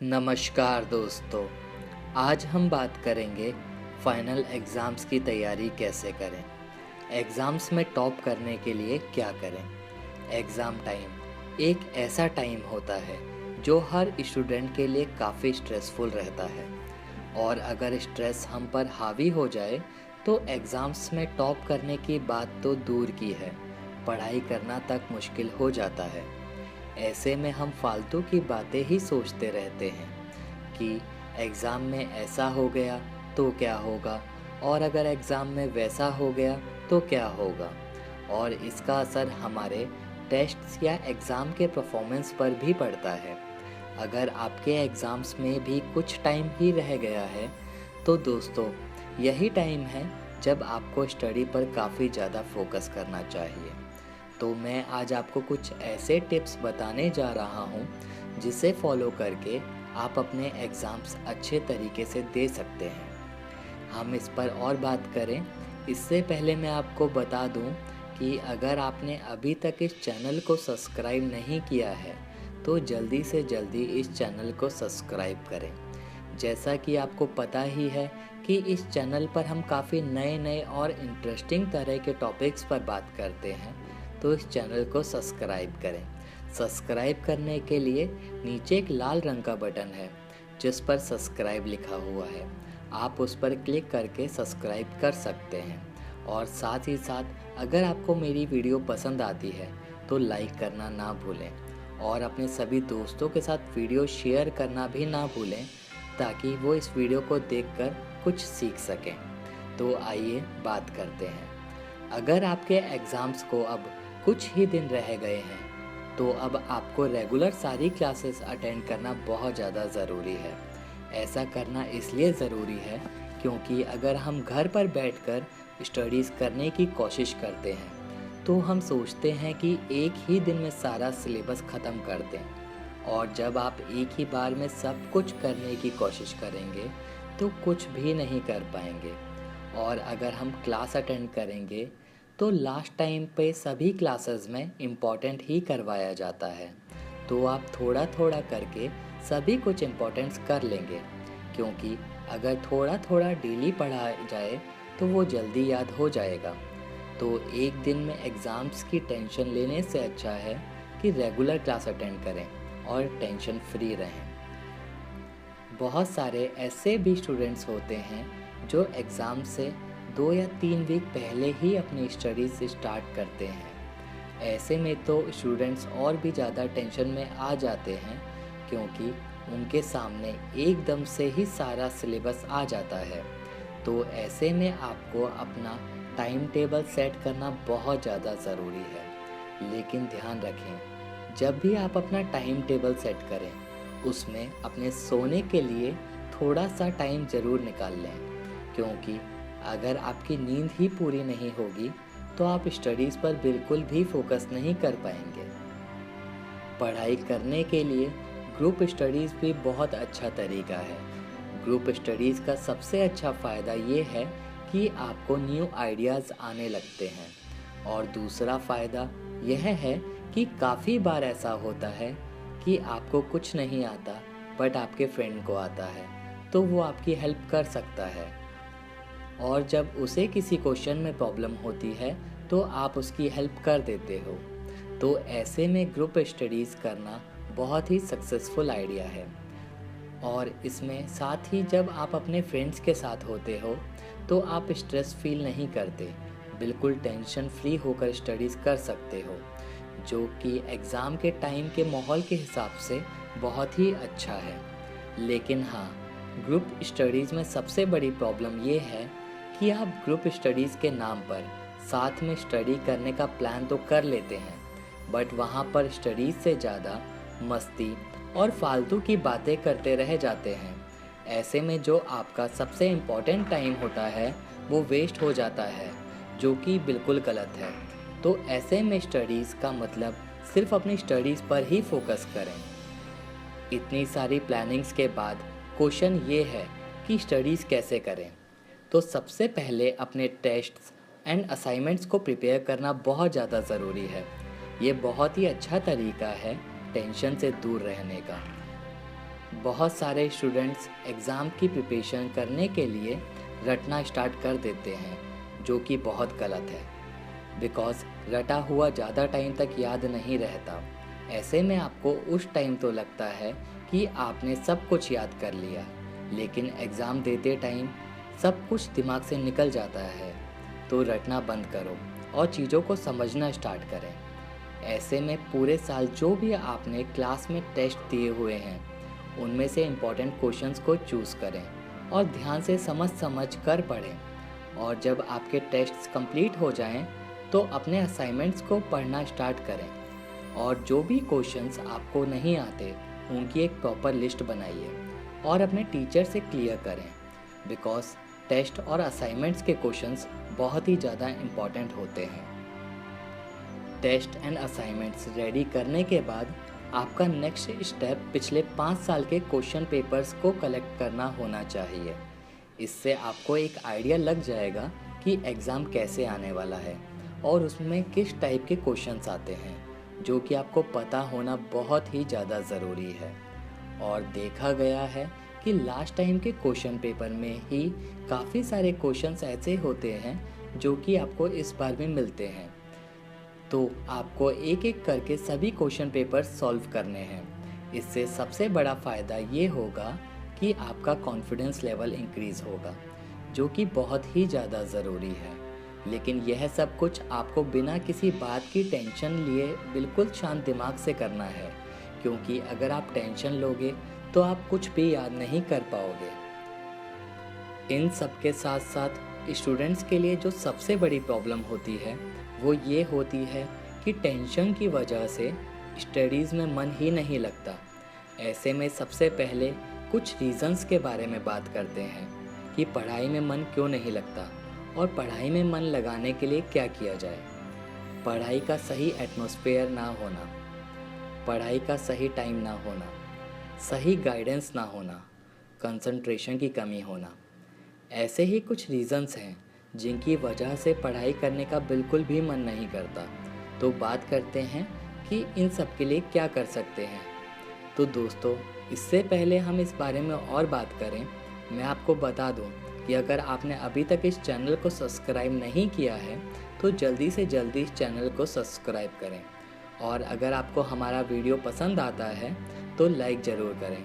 नमस्कार दोस्तों। आज हम बात करेंगे फाइनल एग्ज़ाम्स की तैयारी कैसे करें। एग्ज़ाम्स में टॉप करने के लिए क्या करें। एग्ज़ाम टाइम एक ऐसा टाइम होता है जो हर स्टूडेंट के लिए काफ़ी स्ट्रेसफुल रहता है, और अगर स्ट्रेस हम पर हावी हो जाए तो एग्ज़ाम्स में टॉप करने की बात तो दूर की है, पढ़ाई करना तक मुश्किल हो जाता है। ऐसे में हम फालतू की बातें ही सोचते रहते हैं कि एग्ज़ाम में ऐसा हो गया तो क्या होगा, और अगर एग्ज़ाम में वैसा हो गया तो क्या होगा, और इसका असर हमारे टेस्ट्स या एग्ज़ाम के परफॉर्मेंस पर भी पड़ता है। अगर आपके एग्ज़ाम्स में भी कुछ टाइम ही रह गया है तो दोस्तों, यही टाइम है जब आपको स्टडी पर काफ़ी ज़्यादा फोकस करना चाहिए। तो मैं आज आपको कुछ ऐसे टिप्स बताने जा रहा हूँ जिसे फॉलो करके आप अपने एग्ज़ाम्स अच्छे तरीके से दे सकते हैं। हम इस पर और बात करें इससे पहले मैं आपको बता दूं कि अगर आपने अभी तक इस चैनल को सब्सक्राइब नहीं किया है तो जल्दी से जल्दी इस चैनल को सब्सक्राइब करें। जैसा कि आपको पता ही है कि इस चैनल पर हम काफ़ी नए नए और इंटरेस्टिंग तरह के टॉपिक्स पर बात करते हैं, तो इस चैनल को सब्सक्राइब करें। सब्सक्राइब करने के लिए नीचे एक लाल रंग का बटन है जिस पर सब्सक्राइब लिखा हुआ है, आप उस पर क्लिक करके सब्सक्राइब कर सकते हैं। और साथ ही साथ अगर आपको मेरी वीडियो पसंद आती है तो लाइक करना ना भूलें, और अपने सभी दोस्तों के साथ वीडियो शेयर करना भी ना भूलें ताकि वो इस वीडियो को देखकर कुछ सीख सकें। तो आइए बात करते हैं। अगर आपके एग्ज़ाम्स को अब कुछ ही दिन रह गए हैं तो अब आपको रेगुलर सारी क्लासेस अटेंड करना बहुत ज़्यादा ज़रूरी है। ऐसा करना इसलिए ज़रूरी है क्योंकि अगर हम घर पर बैठकर स्टडीज़ करने की कोशिश करते हैं तो हम सोचते हैं कि एक ही दिन में सारा सिलेबस ख़त्म कर दें, और जब आप एक ही बार में सब कुछ करने की कोशिश करेंगे तो कुछ भी नहीं कर पाएंगे। और अगर हम क्लास अटेंड करेंगे तो लास्ट टाइम पे सभी क्लासेस में इम्पोर्टेंट ही करवाया जाता है, तो आप थोड़ा थोड़ा करके सभी कुछ इम्पोर्टेंट्स कर लेंगे, क्योंकि अगर थोड़ा थोड़ा डेली पढ़ा जाए तो वो जल्दी याद हो जाएगा। तो एक दिन में एग्ज़ाम्स की टेंशन लेने से अच्छा है कि रेगुलर क्लास अटेंड करें और टेंशन फ्री रहें। बहुत सारे ऐसे भी स्टूडेंट्स होते हैं जो एग्ज़ाम से 2 या 3 वीक पहले ही अपनी स्टडीज़ स्टार्ट करते हैं। ऐसे में तो स्टूडेंट्स और भी ज़्यादा टेंशन में आ जाते हैं क्योंकि उनके सामने एकदम से ही सारा सिलेबस आ जाता है। तो ऐसे में आपको अपना टाइम टेबल सेट करना बहुत ज़्यादा ज़रूरी है। लेकिन ध्यान रखें, जब भी आप अपना टाइम टेबल सेट करें उसमें अपने सोने के लिए थोड़ा सा टाइम ज़रूर निकाल लें, क्योंकि अगर आपकी नींद ही पूरी नहीं होगी तो आप स्टडीज़ पर बिल्कुल भी फोकस नहीं कर पाएंगे। पढ़ाई करने के लिए ग्रुप स्टडीज़ भी बहुत अच्छा तरीका है। ग्रुप स्टडीज़ का सबसे अच्छा फ़ायदा ये है कि आपको न्यू आइडियाज़ आने लगते हैं, और दूसरा फ़ायदा यह है कि काफ़ी बार ऐसा होता है कि आपको कुछ नहीं आता बट आपके फ्रेंड को आता है, तो वो आपकी हेल्प कर सकता है, और जब उसे किसी क्वेश्चन में प्रॉब्लम होती है तो आप उसकी हेल्प कर देते हो। तो ऐसे में ग्रुप स्टडीज़ करना बहुत ही सक्सेसफुल आइडिया है। और इसमें साथ ही जब आप अपने फ्रेंड्स के साथ होते हो तो आप स्ट्रेस फील नहीं करते, बिल्कुल टेंशन फ्री होकर स्टडीज़ कर सकते हो, जो कि एग्ज़ाम के टाइम के माहौल के हिसाब से बहुत ही अच्छा है। लेकिन हाँ, ग्रुप स्टडीज़ में सबसे बड़ी प्रॉब्लम ये है कि आप ग्रुप स्टडीज़ के नाम पर साथ में स्टडी करने का प्लान तो कर लेते हैं, बट वहाँ पर स्टडीज़ से ज़्यादा मस्ती और फालतू की बातें करते रह जाते हैं। ऐसे में जो आपका सबसे इम्पोर्टेंट टाइम होता है वो वेस्ट हो जाता है, जो कि बिल्कुल गलत है। तो ऐसे में स्टडीज़ का मतलब सिर्फ अपनी स्टडीज़ पर ही फोकस करें। इतनी सारी प्लानिंग्स के बाद क्वेश्चन ये है कि स्टडीज़ कैसे करें। तो सबसे पहले अपने टेस्ट्स एंड असाइनमेंट्स को प्रिपेयर करना बहुत ज़्यादा ज़रूरी है। ये बहुत ही अच्छा तरीका है टेंशन से दूर रहने का। बहुत सारे स्टूडेंट्स एग्ज़ाम की प्रिपरेशन करने के लिए रटना स्टार्ट कर देते हैं, जो कि बहुत गलत है। बिकॉज़ रटा हुआ ज़्यादा टाइम तक याद नहीं रहता। ऐसे में आपको उस टाइम तो लगता है कि आपने सब कुछ याद कर लिया, लेकिन एग्ज़ाम देते टाइम सब कुछ दिमाग से निकल जाता है। तो रटना बंद करो और चीज़ों को समझना स्टार्ट करें। ऐसे में पूरे साल जो भी आपने क्लास में टेस्ट दिए हुए हैं, उनमें से इम्पोर्टेंट क्वेश्चंस को चूज़ करें और ध्यान से समझ कर पढ़ें। और जब आपके टेस्ट्स कंप्लीट हो जाएं, तो अपने असाइनमेंट्स को पढ़ना स्टार्ट करें और जो भी क्वेश्चंस आपको नहीं आते उनकी एक प्रॉपर लिस्ट बनाइए और अपने टीचर से क्लियर करें। बिकॉज़ टेस्ट और असाइनमेंट्स के क्वेश्चंस बहुत ही ज़्यादा इम्पॉर्टेंट होते हैं। टेस्ट एंड असाइनमेंट्स रेडी करने के बाद आपका नेक्स्ट स्टेप पिछले 5 साल के क्वेश्चन पेपर्स को कलेक्ट करना होना चाहिए। इससे आपको एक आइडिया लग जाएगा कि एग्ज़ाम कैसे आने वाला है और उसमें किस टाइप के क्वेश्चंस आते हैं, जो कि आपको पता होना बहुत ही ज़्यादा ज़रूरी है। और देखा गया है कि लास्ट टाइम के क्वेश्चन पेपर में ही काफ़ी सारे क्वेश्चंस ऐसे होते हैं जो कि आपको इस बार भी मिलते हैं। तो आपको एक एक करके सभी क्वेश्चन पेपर सॉल्व करने हैं। इससे सबसे बड़ा फ़ायदा ये होगा कि आपका कॉन्फिडेंस लेवल इंक्रीज़ होगा, जो कि बहुत ही ज़्यादा ज़रूरी है। लेकिन यह सब कुछ आपको बिना किसी बात की टेंशन लिए बिल्कुल शांत दिमाग से करना है, क्योंकि अगर आप टेंशन लोगे तो आप कुछ भी याद नहीं कर पाओगे। इन सब के साथ साथ स्टूडेंट्स के लिए जो सबसे बड़ी प्रॉब्लम होती है वो ये होती है कि टेंशन की वजह से स्टडीज़ में मन ही नहीं लगता। ऐसे में सबसे पहले कुछ रीज़न्स के बारे में बात करते हैं कि पढ़ाई में मन क्यों नहीं लगता और पढ़ाई में मन लगाने के लिए क्या किया जाए। पढ़ाई का सही एटमॉस्फेयर ना होना, पढ़ाई का सही टाइम ना होना, सही गाइडेंस ना होना, कंसंट्रेशन की कमी होना, ऐसे ही कुछ रीज़न्स हैं जिनकी वजह से पढ़ाई करने का बिल्कुल भी मन नहीं करता। तो बात करते हैं कि इन सब के लिए क्या कर सकते हैं। तो दोस्तों, इससे पहले हम इस बारे में और बात करें, मैं आपको बता दूं कि अगर आपने अभी तक इस चैनल को सब्सक्राइब नहीं किया है तो जल्दी से जल्दी इस चैनल को सब्सक्राइब करें। और अगर आपको हमारा वीडियो पसंद आता है तो लाइक ज़रूर करें।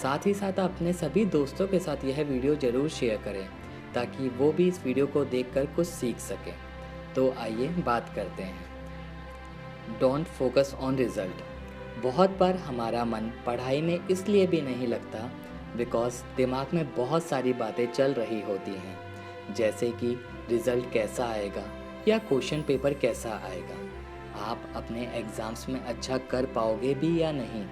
साथ ही साथ अपने सभी दोस्तों के साथ यह वीडियो ज़रूर शेयर करें ताकि वो भी इस वीडियो को देखकर कुछ सीख सकें। तो आइए बात करते हैं। Don't focus on result. बहुत बार हमारा मन पढ़ाई में इसलिए भी नहीं लगता बिकॉज़ दिमाग में बहुत सारी बातें चल रही होती हैं, जैसे कि रिज़ल्ट कैसा आएगा या क्वेश्चन पेपर कैसा आएगा, आप अपने एग्ज़ाम्स में अच्छा कर पाओगे भी या नहीं।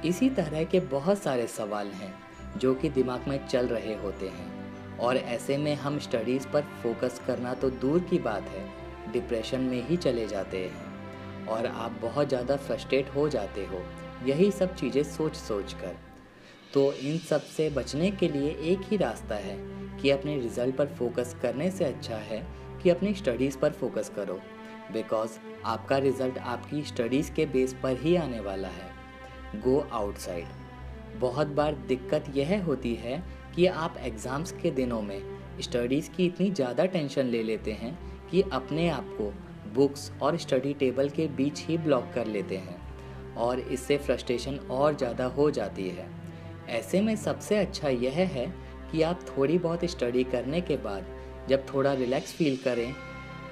इसी तरह के बहुत सारे सवाल हैं जो कि दिमाग में चल रहे होते हैं और ऐसे में हम स्टडीज़ पर फोकस करना तो दूर की बात है, डिप्रेशन में ही चले जाते हैं और आप बहुत ज़्यादा फ्रस्ट्रेट हो जाते हो यही सब चीज़ें सोच कर। तो इन सब से बचने के लिए एक ही रास्ता है कि अपने रिज़ल्ट पर फोकस करने से अच्छा है कि अपनी स्टडीज़ पर फोकस करो, बिकॉज़ आपका रिज़ल्ट आपकी स्टडीज़ के बेस पर ही आने वाला है। Go outside. बहुत बार दिक्कत यह होती है कि आप एग्ज़ाम्स के दिनों में स्टडीज़ की इतनी ज़्यादा टेंशन ले लेते हैं कि अपने आप को बुक्स और स्टडी टेबल के बीच ही ब्लॉक कर लेते हैं और इससे फ्रस्ट्रेशन और ज़्यादा हो जाती है। ऐसे में सबसे अच्छा यह है कि आप थोड़ी बहुत स्टडी करने के बाद जब थोड़ा रिलैक्स फील करें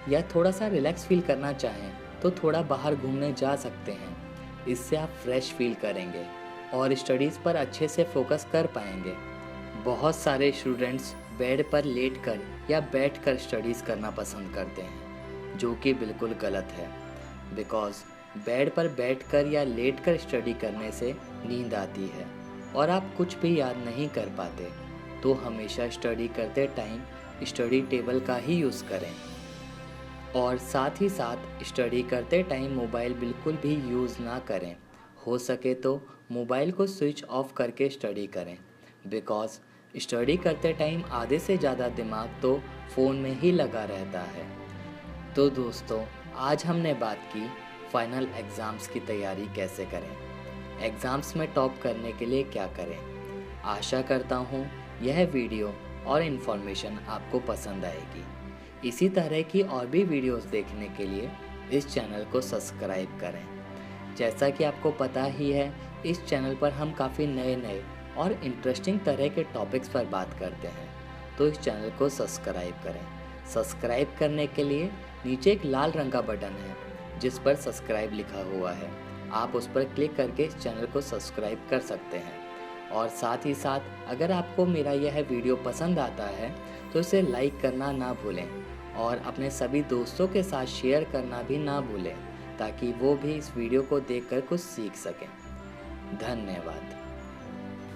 या थोड़ा सा रिलैक्स फील करना चाहें तो थोड़ा बाहर घूमने जा सकते हैं। इससे आप फ्रेश फील करेंगे और स्टडीज़ पर अच्छे से फोकस कर पाएंगे। बहुत सारे स्टूडेंट्स बेड पर लेटकर या बैठकर स्टडीज़ करना पसंद करते हैं, जो कि बिल्कुल गलत है। बिकॉज़ बेड पर बैठकर या लेटकर स्टडी करने से नींद आती है और आप कुछ भी याद नहीं कर पाते। तो हमेशा स्टडी करते टाइम स्टडी टेबल का ही यूज़ करें और साथ ही साथ स्टडी करते टाइम मोबाइल बिल्कुल भी यूज़ ना करें। हो सके तो मोबाइल को स्विच ऑफ करके स्टडी करें, बिकॉज़ स्टडी करते टाइम आधे से ज़्यादा दिमाग तो फ़ोन में ही लगा रहता है। तो दोस्तों, आज हमने बात की फाइनल एग्ज़ाम्स की तैयारी कैसे करें। एग्ज़ाम्स में टॉप करने के लिए क्या करें। आशा करता हूँ यह वीडियो और इन्फॉर्मेशन आपको पसंद आएगी। इसी तरह की और भी वीडियोस देखने के लिए इस चैनल को सब्सक्राइब करें। जैसा कि आपको पता ही है, इस चैनल पर हम काफ़ी नए और इंटरेस्टिंग तरह के टॉपिक्स पर बात करते हैं, तो इस चैनल को सब्सक्राइब करें। सब्सक्राइब करने के लिए नीचे एक लाल रंग का बटन है जिस पर सब्सक्राइब लिखा हुआ है। आप उस पर क्लिक करके इस चैनल को सब्सक्राइब कर सकते हैं। और साथ ही साथ अगर आपको मेरा यह वीडियो पसंद आता है तो इसे लाइक करना ना भूलें और अपने सभी दोस्तों के साथ शेयर करना भी ना भूलें, ताकि वो भी इस वीडियो को देखकर कुछ सीख सकें। धन्यवाद।